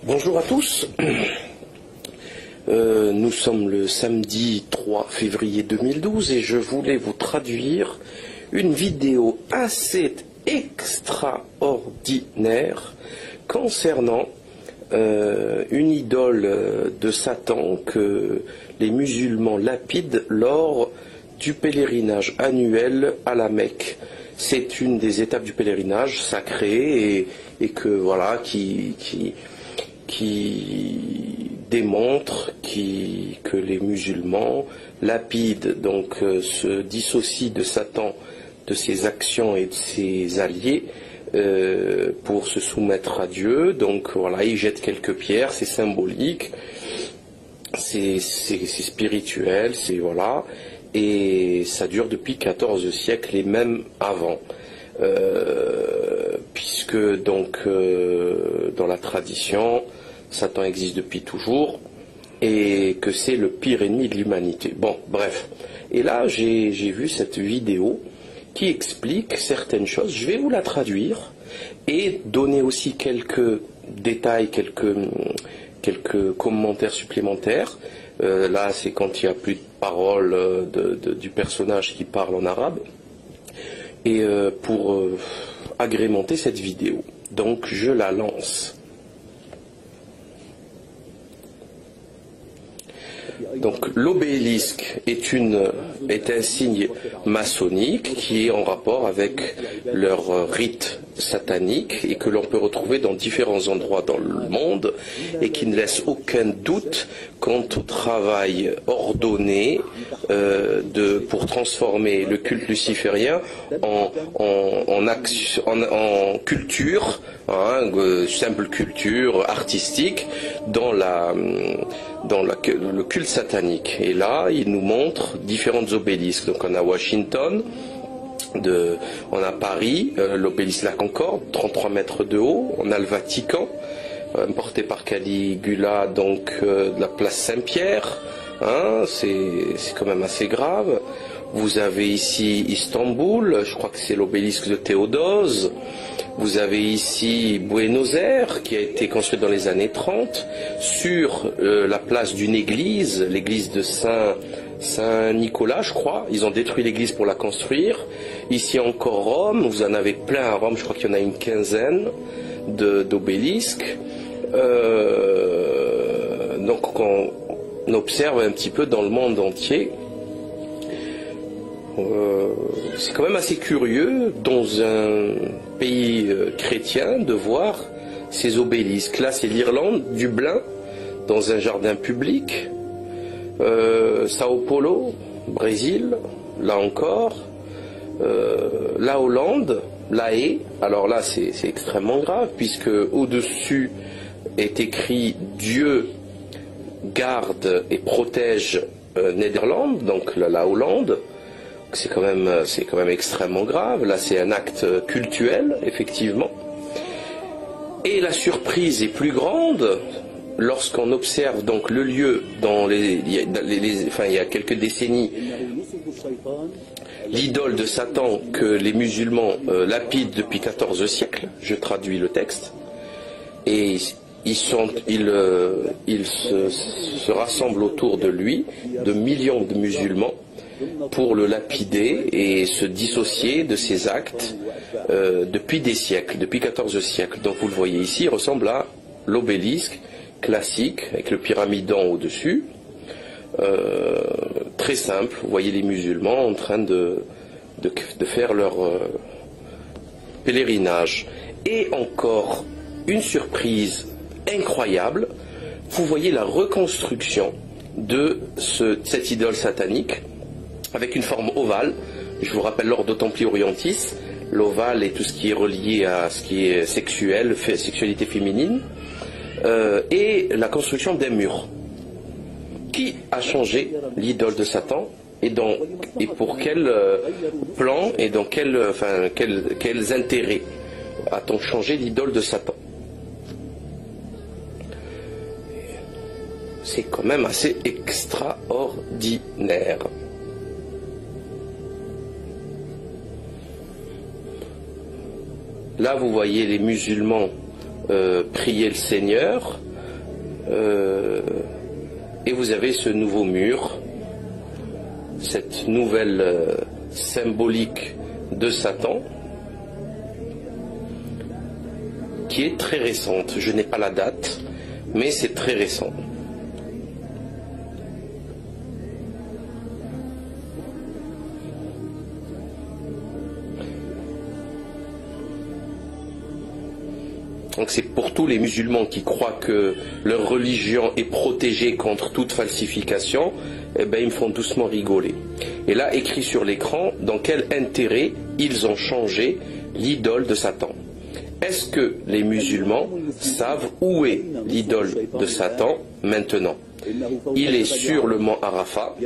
Bonjour à tous. Nous sommes le samedi 3 février 2012 et je voulais vous traduire une vidéo assez extraordinaire concernant une idole de Satan que les musulmans lapident lors du pèlerinage annuel à la Mecque. C'est une des étapes du pèlerinage sacré et que voilà qui démontre que les musulmans lapident, donc se dissocient de Satan, de ses actions et de ses alliés pour se soumettre à Dieu. Donc voilà, ils jettent quelques pierres, c'est symbolique, c'est spirituel, c'est voilà, et ça dure depuis 14 siècles et même avant. Puisque donc dans la tradition, Satan existe depuis toujours et que c'est le pire ennemi de l'humanité. Bon, bref. Et là, j'ai vu cette vidéo qui explique certaines choses. Je vais vous la traduire et donner aussi quelques détails, quelques commentaires supplémentaires. Là, c'est quand il n'y a plus de paroles du personnage qui parle en arabe. Et pour agrémenter cette vidéo. Donc je la lance. Donc l'obélisque est un signe maçonnique qui est en rapport avec leur rite satanique et que l'on peut retrouver dans différents endroits dans le monde et qui ne laisse aucun doute quant au travail ordonné pour transformer le culte luciférien en culture, simple culture artistique dans le culte satanique. Et là, il nous montre différentes obélisques. Donc on a Washington, on a Paris, l'obélisque de la Concorde, 33 mètres de haut. On a le Vatican, porté par Caligula, donc de la place Saint-Pierre. C'est quand même assez grave. Vous avez ici Istanbul, je crois que c'est l'obélisque de Théodose. Vous avez ici Buenos Aires, qui a été construite dans les années 30, sur la place d'une église, l'église de Saint-Nicolas, je crois. Ils ont détruit l'église pour la construire. Ici encore Rome, vous en avez plein à Rome, je crois qu'il y en a une quinzaine d'obélisques. Donc on observe un petit peu dans le monde entier. C'est quand même assez curieux dans un pays chrétien de voir ces obélisques. Là, c'est l'Irlande, Dublin, dans un jardin public. Sao Paulo, Brésil, là encore. La Hollande, La Haye. Alors là, c'est extrêmement grave puisque au-dessus est écrit Dieu garde et protège Néderlande, donc la Hollande. C'est quand même extrêmement grave. Là, c'est un acte cultuel, effectivement. Et la surprise est plus grande lorsqu'on observe donc le lieu il y a quelques décennies, l'idole de Satan que les musulmans lapident depuis 14 siècles. Je traduis le texte. Et ils se rassemblent autour de lui, de millions de musulmans, pour le lapider et se dissocier de ses actes depuis des siècles, depuis 14 siècles. Donc vous le voyez ici, il ressemble à l'obélisque classique avec le pyramidon au-dessus. Très simple, vous voyez les musulmans en train de faire leur pèlerinage. Et encore une surprise incroyable, vous voyez la reconstruction de cette idole satanique avec une forme ovale. Je vous rappelle l'ordre de Templi Orientis, l'ovale est tout ce qui est relié à ce qui est sexuel, sexualité féminine, et la construction d'un mur. Qui a changé l'idole de Satan et pour quel plan et dans quels intérêts a-t-on changé l'idole de Satan? C'est quand même assez extraordinaire. Là, vous voyez les musulmans prier le Seigneur et vous avez ce nouveau mur, cette nouvelle symbolique de Satan, qui est très récente. Je n'ai pas la date, mais c'est très récent. Donc c'est pour tous les musulmans qui croient que leur religion est protégée contre toute falsification, eh ben ils me font doucement rigoler. Et là, écrit sur l'écran, dans quel intérêt ils ont changé l'idole de Satan. Est-ce que les musulmans savent où est l'idole de Satan maintenant? Il est sur le mont Arafat,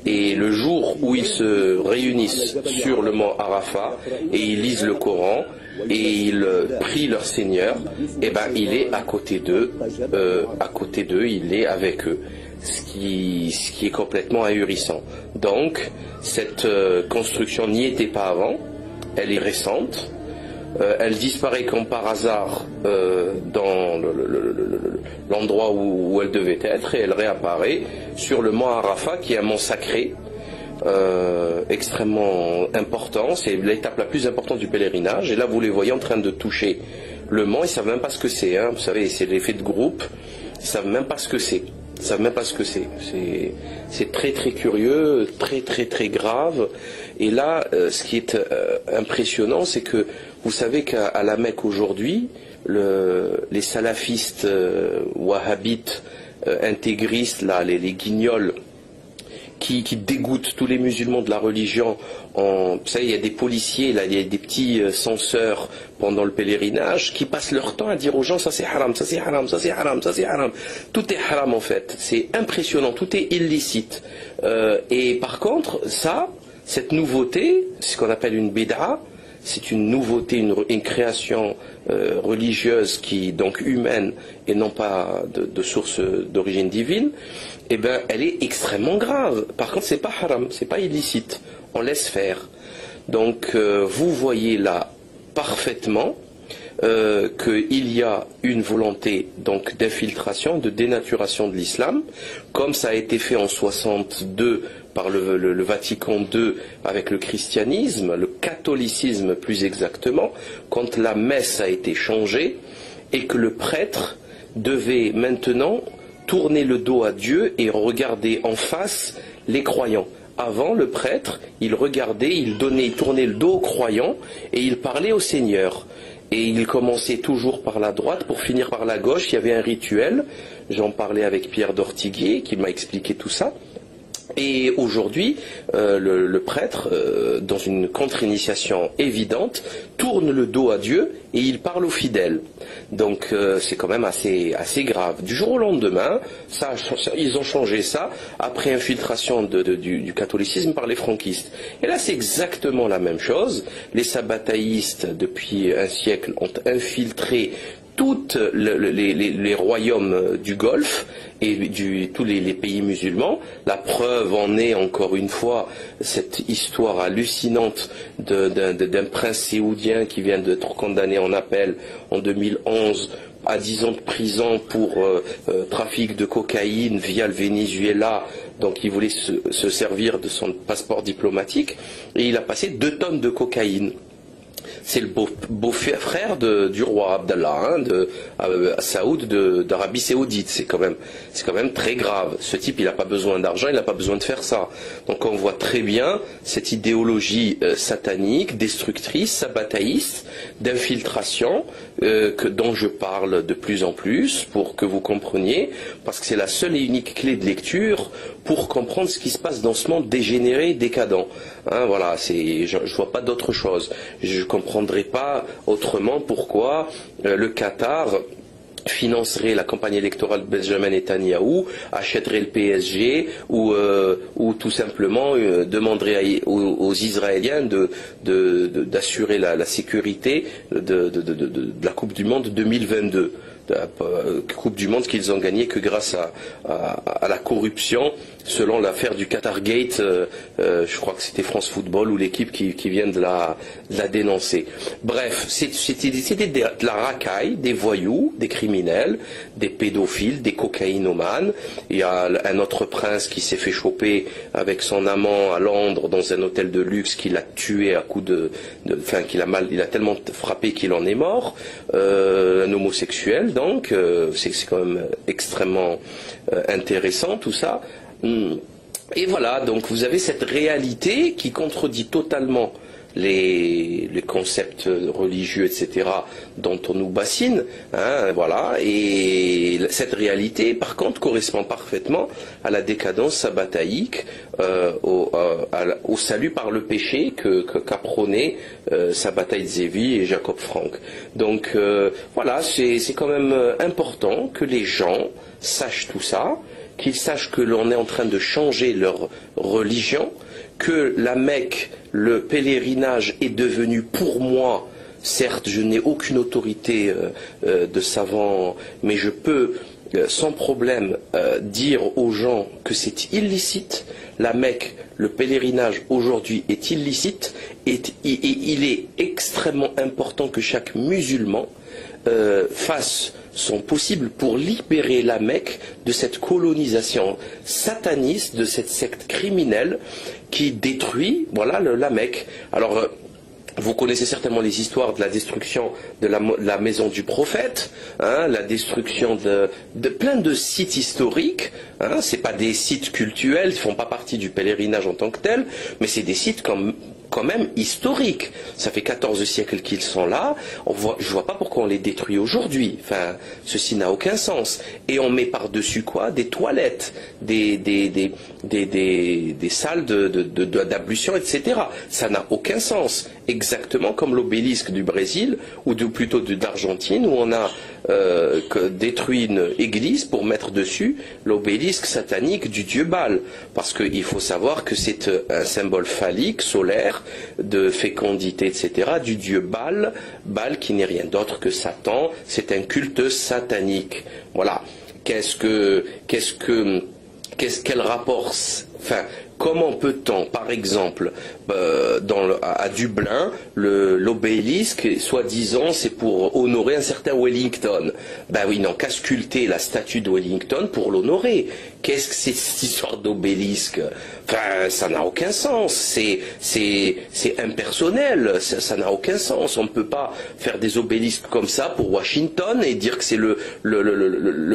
et le jour où ils se réunissent sur le mont Arafat et ils lisent le Coran et ils prient leur Seigneur, eh ben il est à côté d'eux, il est avec eux, ce qui est complètement ahurissant. Donc cette construction n'y était pas avant, elle est récente. Elle disparaît comme par hasard dans l'endroit où elle devait être, et elle réapparaît sur le mont Arafat, qui est un mont sacré, extrêmement important. C'est l'étape la plus importante du pèlerinage, et là vous les voyez en train de toucher le mont. Ils ne savent même pas ce que c'est, hein. Vous savez, c'est l'effet de groupe, ils ne savent même pas ce que c'est. Ils savent même pas ce que c'est. C'est très très curieux, très très très grave. Et là, ce qui est impressionnant, c'est que vous savez qu'à la Mecque aujourd'hui, les salafistes wahhabites intégristes, là, les guignols, qui dégoûtent tous les musulmans de la religion. Vous savez, il y a des policiers, là, il y a des petits censeurs pendant le pèlerinage qui passent leur temps à dire aux gens ça c'est haram, ça c'est haram, ça c'est haram, ça c'est haram. Tout est haram en fait. C'est impressionnant, tout est illicite. Et par contre, cette nouveauté, ce qu'on appelle une bid'a, c'est une nouveauté, une création religieuse qui donc humaine et non pas de source d'origine divine. Eh ben, elle est extrêmement grave. Par contre, c'est pas haram, c'est pas illicite. On laisse faire. Donc, vous voyez là parfaitement qu'il y a une volonté donc d'infiltration, de dénaturation de l'islam, comme ça a été fait en 62 par le Vatican II avec le christianisme, le catholicisme plus exactement, quand la messe a été changée et que le prêtre devait maintenant tourner le dos à Dieu et regarder en face les croyants. Avant, le prêtre, il regardait, il tournait le dos aux croyants et il parlait au Seigneur. Et il commençait toujours par la droite pour finir par la gauche. Il y avait un rituel. J'en parlais avec Pierre d'Ortiguier qui m'a expliqué tout ça. Et aujourd'hui, le prêtre, dans une contre-initiation évidente, tourne le dos à Dieu et il parle aux fidèles. Donc c'est quand même assez grave. Du jour au lendemain, ils ont changé ça après infiltration du catholicisme par les franquistes. Et là c'est exactement la même chose. Les sabbataïstes, depuis un siècle, ont infiltré tous les royaumes du Golfe et tous les pays musulmans. La preuve en est encore une fois cette histoire hallucinante d'un prince saoudien qui vient d'être condamné en appel en 2011 à 10 ans de prison pour trafic de cocaïne via le Venezuela. Donc il voulait se servir de son passeport diplomatique et il a passé 2 tonnes de cocaïne. C'est le beau-frère du roi Abdallah, Saoud d'Arabie Saoudite. C'est quand même très grave. Ce type, il n'a pas besoin d'argent, il n'a pas besoin de faire ça. Donc on voit très bien cette idéologie satanique, destructrice, sabbataïste, d'infiltration, dont je parle de plus en plus pour que vous compreniez, parce que c'est la seule et unique clé de lecture pour comprendre ce qui se passe dans ce monde dégénéré, décadent. Hein, voilà, je ne vois pas d'autre chose. Je ne comprendrai pas autrement pourquoi le Qatar financerait la campagne électorale de Benjamin Netanyahou, achèterait le PSG ou tout simplement demanderait aux Israéliens d'assurer la sécurité de la Coupe du Monde 2022. Coupe du Monde qu'ils ont gagnée que grâce à la corruption selon l'affaire du Qatargate, je crois que c'était France Football ou l'équipe qui vient de la dénoncer. Bref, c'était de la racaille, des voyous, des criminels, des pédophiles, des cocaïnomanes. Il y a un autre prince qui s'est fait choper avec son amant à Londres dans un hôtel de luxe, qui l'a tué à coups enfin il a tellement frappé qu'il en est mort. Un homosexuel, donc c'est quand même extrêmement intéressant tout ça. Et voilà, donc vous avez cette réalité qui contredit totalement les concepts religieux, etc., dont on nous bassine, hein, voilà, et cette réalité, par contre, correspond parfaitement à la décadence sabbataïque, au salut par le péché qu'a prôné Sabbatai Zevi et Jacob Frank. Donc, voilà, c'est quand même important que les gens sachent tout ça, qu'ils sachent que l'on est en train de changer leur religion, que la Mecque, le pèlerinage est devenu pour moi, certes je n'ai aucune autorité de savant, mais je peux sans problème dire aux gens que c'est illicite. La Mecque, le pèlerinage aujourd'hui est illicite, et il est extrêmement important que chaque musulman fasse son possible pour libérer la Mecque de cette colonisation sataniste, de cette secte criminelle qui détruit, voilà, la Mecque. Alors, vous connaissez certainement les histoires de la destruction de la maison du prophète, hein, la destruction de plein de sites historiques. Hein, c'est pas des sites cultuels, ils font pas partie du pèlerinage en tant que tel, mais c'est des sites quand même historiques. Ça fait 14 siècles qu'ils sont là. Je vois pas pourquoi on les détruit aujourd'hui. Enfin, ceci n'a aucun sens. Et on met par-dessus quoi? Des toilettes, des salles d'ablution, etc. Ça n'a aucun sens. Exactement comme l'obélisque du Brésil, ou plutôt d'Argentine, où on a détruit une église pour mettre dessus l'obélisque satanique du dieu Baal. Parce qu'il faut savoir que c'est un symbole phallique, solaire, de fécondité, etc., du dieu Baal. Baal qui n'est rien d'autre que Satan. C'est un culte satanique. Voilà. Quel rapport, enfin, comment peut-on, par exemple, à Dublin, l'obélisque, soi-disant, c'est pour honorer un certain Wellington. Ben oui, non, qu'à sculpter la statue de Wellington pour l'honorer. Qu'est-ce que c'est cette histoire d'obélisque? Enfin, ça n'a aucun sens. C'est impersonnel. Ça n'a aucun sens. On ne peut pas faire des obélisques comme ça pour Washington et dire que c'est le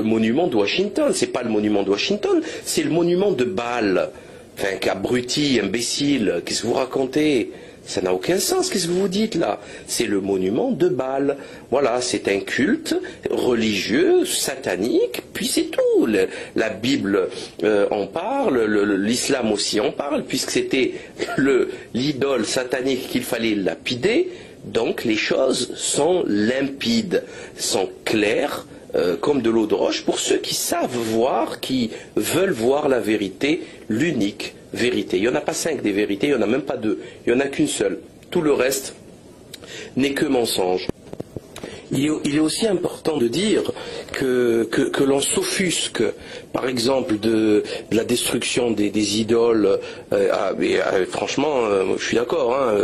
monument de Washington. C'est pas le monument de Washington, c'est le monument de Baal. Enfin, qu'abruti, imbécile, qu'est-ce que vous racontez? Ça n'a aucun sens, qu'est-ce que vous dites là? C'est le monument de Baal. Voilà, c'est un culte religieux, satanique, puis c'est tout. La Bible en parle, l'islam aussi en parle, puisque c'était l'idole satanique qu'il fallait lapider. Donc les choses sont limpides, sont claires, comme de l'eau de roche, pour ceux qui savent voir, qui veulent voir la vérité, l'unique vérité. Il n'y en a pas 5 des vérités, il n'y en a même pas 2, il n'y en a qu'une seule. Tout le reste n'est que mensonge. Il est aussi important de dire que l'on s'offusque, par exemple, de la destruction des idoles. Franchement, je suis d'accord, hein,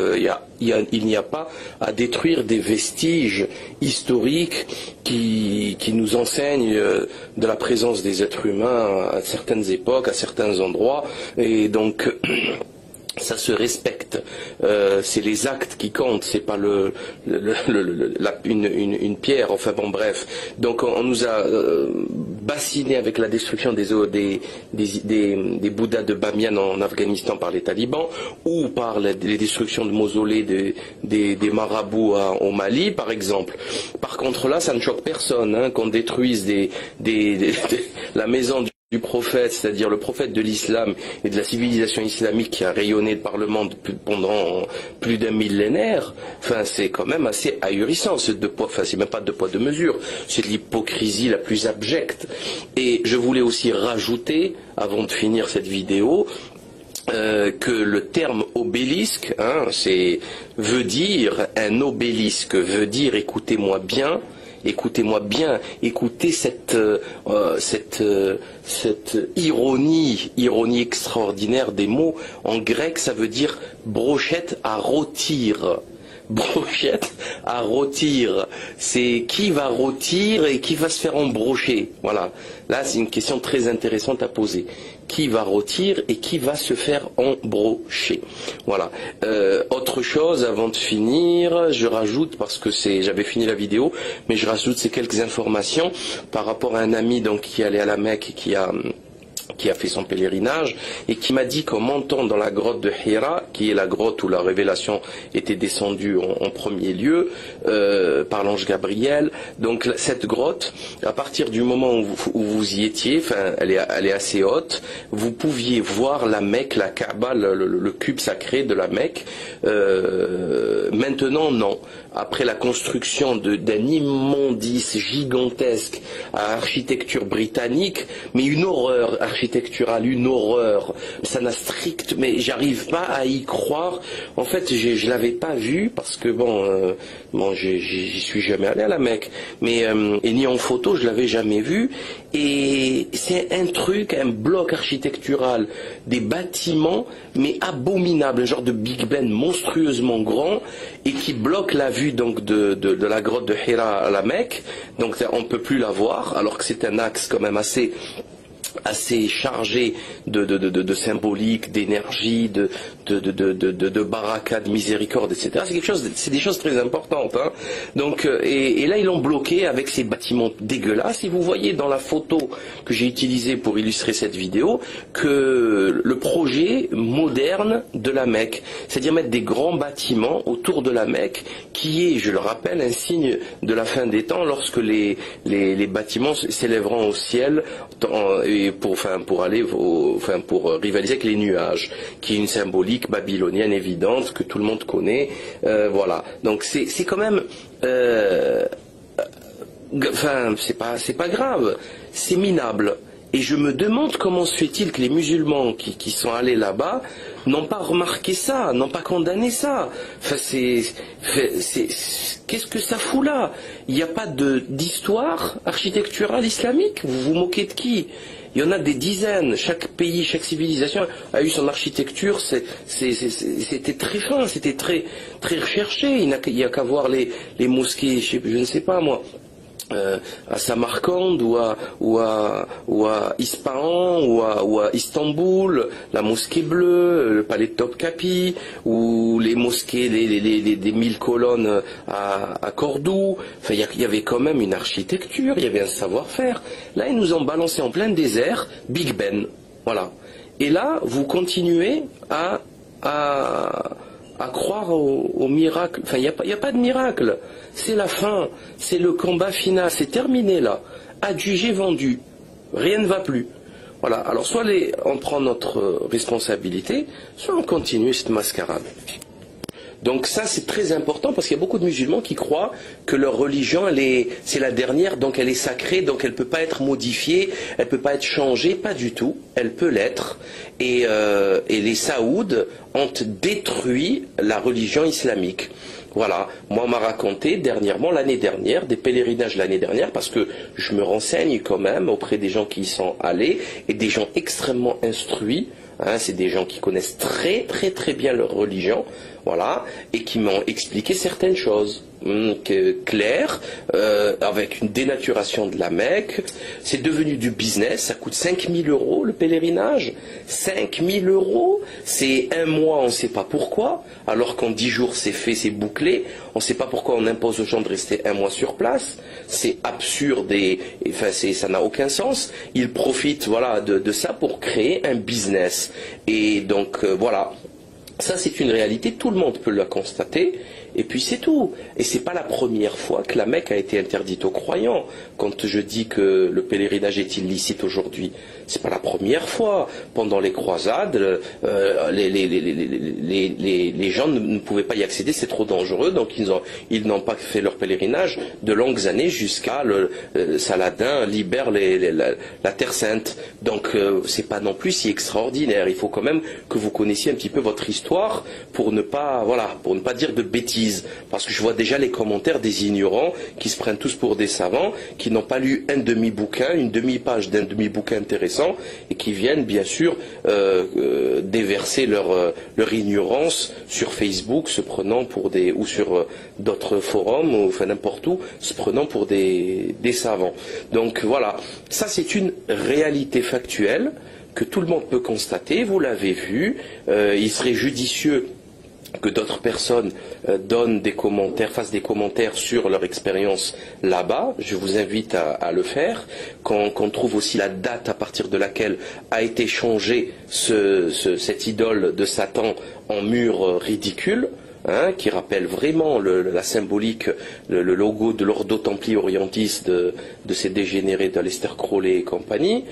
il n'y a pas à détruire des vestiges historiques qui nous enseignent de la présence des êtres humains à certaines époques, à certains endroits, et donc ça se respecte. C'est les actes qui comptent, c'est pas une pierre. Enfin bon, bref. Donc on nous a bassiné avec la destruction des Bouddhas de Bamiyan en Afghanistan par les talibans, ou par les destructions de mausolées des marabouts au Mali, par exemple. Par contre là, ça ne choque personne, hein, qu'on détruise la maison du prophète, c'est-à-dire le prophète de l'islam et de la civilisation islamique qui a rayonné par le monde pendant plus d'un millénaire. Enfin, c'est quand même assez ahurissant. C'est même pas de poids de mesure. C'est de l'hypocrisie la plus abjecte. Et je voulais aussi rajouter, avant de finir cette vidéo, que le terme obélisque, hein, un obélisque veut dire, écoutez-moi bien, écoutez-moi bien, écoutez cette ironie extraordinaire des mots. En grec, ça veut dire brochette à rôtir. Brochette à rôtir, c'est qui va rôtir et qui va se faire embrocher. Voilà, là c'est une question très intéressante à poser. Qui va rôtir et qui va se faire embrocher. Voilà. Autre chose avant de finir, je rajoute, parce que j'avais fini la vidéo, mais je rajoute ces quelques informations par rapport à un ami donc qui allait à la Mecque et qui a fait son pèlerinage et qui m'a dit qu'en montant dans la grotte de Hira, qui est la grotte où la révélation était descendue en premier lieu par l'ange Gabriel, donc cette grotte, à partir du moment où vous y étiez, enfin elle est assez haute, vous pouviez voir la Mecque, la Kaaba, le cube sacré de la Mecque. Maintenant non. Après la construction d'un immondice gigantesque à architecture britannique, mais une horreur architecturale, une horreur. Ça n'a strict, mais j'arrive pas à y croire. En fait, je l'avais pas vu parce que j'y suis jamais allé à la Mecque, mais et ni en photo, je l'avais jamais vu. Et c'est un bloc architectural, des bâtiments, mais abominables, un genre de Big Ben monstrueusement grand et qui bloque la vue donc de la grotte de Hira à la Mecque. Donc on ne peut plus la voir, alors que c'est un axe quand même assez chargé de symbolique, d'énergie, de baraka, de miséricorde, etc. C'est des choses très importantes. Hein. Donc, et là, ils l'ont bloqué avec ces bâtiments dégueulasses. Et vous voyez dans la photo que j'ai utilisée pour illustrer cette vidéo que le projet moderne de la Mecque, c'est-à-dire mettre des grands bâtiments autour de la Mecque, qui est, je le rappelle, un signe de la fin des temps lorsque les bâtiments s'élèveront au ciel pour rivaliser avec les nuages, qui est une symbolique babylonienne évidente que tout le monde connaît. Voilà. Donc c'est quand même, c'est pas grave, c'est minable. Et je me demande comment se fait-il que les musulmans qui sont allés là-bas n'ont pas remarqué ça, n'ont pas condamné ça. Enfin, qu'est-ce que ça fout là? Il n'y a pas d'histoire architecturale islamique. Vous vous moquez de qui? Il y en a des dizaines. Chaque pays, chaque civilisation a eu son architecture. C'était très fin, c'était très recherché. Il n'y a qu'à voir les mosquées, je ne sais pas moi. À Samarcande ou à Ispahan ou à Istanbul, la mosquée bleue, le palais de Topkapi, ou les mosquées des 1000 colonnes à Cordoue. Enfin, il y avait quand même une architecture, il y avait un savoir-faire. Là, ils nous ont balancé en plein désert, Big Ben. Voilà. Et là, vous continuez à croire au miracle. Enfin, il n'y a pas de miracle. C'est la fin. C'est le combat final. C'est terminé là. Adjugé, vendu. Rien ne va plus. Voilà. Alors, soit on prend notre responsabilité, soit on continue cette mascarade. Donc ça c'est très important parce qu'il y a beaucoup de musulmans qui croient que leur religion c'est la dernière, donc elle est sacrée, donc elle ne peut pas être modifiée, elle ne peut pas être changée, pas du tout, elle peut l'être. Et les Saouds ont détruit la religion islamique. Voilà, moi on m'a raconté dernièrement, l'année dernière, des pèlerinages l'année dernière, parce que je me renseigne quand même auprès des gens qui y sont allés, et des gens extrêmement instruits, hein, c'est des gens qui connaissent très très très bien leur religion, voilà, et qui m'ont expliqué certaines choses claires, avec une dénaturation de la Mecque. C'est devenu du business, ça coûte 5 000 € le pèlerinage. 5 000 €, c'est un mois, on ne sait pas pourquoi, alors qu'en 10 jours c'est fait, c'est bouclé. On ne sait pas pourquoi on impose aux gens de rester un mois sur place. C'est absurde et enfin, ça n'a aucun sens. Ils profitent voilà, de ça pour créer un business. Et donc voilà. Ça, c'est une réalité, tout le monde peut la constater, et puis c'est tout. Et c'est pas la première fois que la Mecque a été interdite aux croyants. Quand je dis que le pèlerinage est illicite aujourd'hui, c'est pas la première fois. Pendant les croisades, les gens ne pouvaient pas y accéder, c'est trop dangereux, donc ils n'ont pas fait leur pèlerinage de longues années jusqu'à Saladin libère la Terre Sainte. Donc c'est pas non plus si extraordinaire. Il faut quand même que vous connaissiez un petit peu votre histoire l'histoire pour ne pas, voilà, pour ne pas dire de bêtises. Parce que je vois déjà les commentaires des ignorants qui se prennent tous pour des savants, qui n'ont pas lu un demi-bouquin, une demi-page d'un demi-bouquin intéressant, et qui viennent bien sûr déverser leur ignorance sur Facebook, se prenant pour des, ou sur d'autres forums, ou enfin n'importe où, se prenant pour des savants. Donc voilà, ça c'est une réalité factuelle que tout le monde peut constater, vous l'avez vu. Il serait judicieux que d'autres personnes donnent des commentaires, fassent des commentaires sur leur expérience là-bas. Je vous invite à le faire. Qu'on trouve aussi la date à partir de laquelle a été changé cette idole de Satan en mur ridicule. Qui rappelle vraiment la symbolique, le logo de l'Ordo Templi Orientis de ces dégénérés d'Aleister Crowley et compagnie.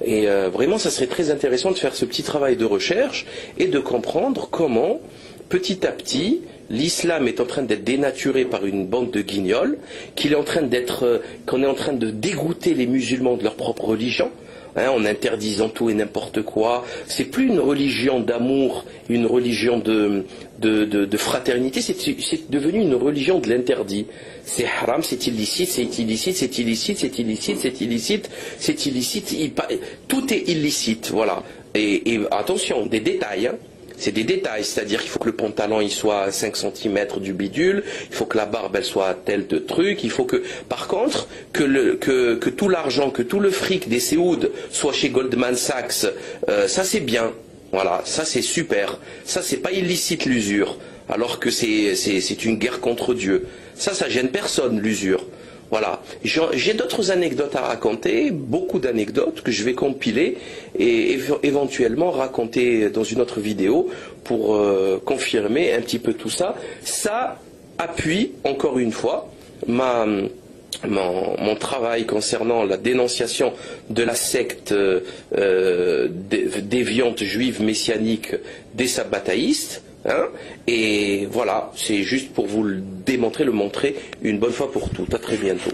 Et vraiment, ça serait très intéressant de faire ce petit travail de recherche et de comprendre comment, petit à petit, l'islam est en train d'être dénaturé par une bande de guignols, qu'on est en train de dégoûter les musulmans de leur propre religion. En interdisant tout et n'importe quoi. C'est plus une religion d'amour, une religion de fraternité, c'est devenu une religion de l'interdit. C'est haram, c'est illicite, c'est illicite, c'est illicite, c'est illicite, c'est illicite, c'est illicite, tout est illicite, voilà. Et attention, des détails, c'est des détails, c'est-à-dire qu'il faut que le pantalon il soit à 5 cm du bidule, il faut que la barbe elle soit à tel de truc, il faut que, par contre, que tout l'argent, que tout le fric des Séouds soit chez Goldman Sachs, ça c'est bien, voilà, ça c'est super, ça c'est pas illicite l'usure, alors que c'est une guerre contre Dieu, ça gêne personne l'usure. Voilà. J'ai d'autres anecdotes à raconter, beaucoup d'anecdotes que je vais compiler et éventuellement raconter dans une autre vidéo pour confirmer un petit peu tout ça. Ça appuie, encore une fois, mon travail concernant la dénonciation de la secte déviante juive messianique des sabbataïstes. Et voilà, c'est juste pour vous le démontrer, le montrer une bonne fois pour toutes. À très bientôt.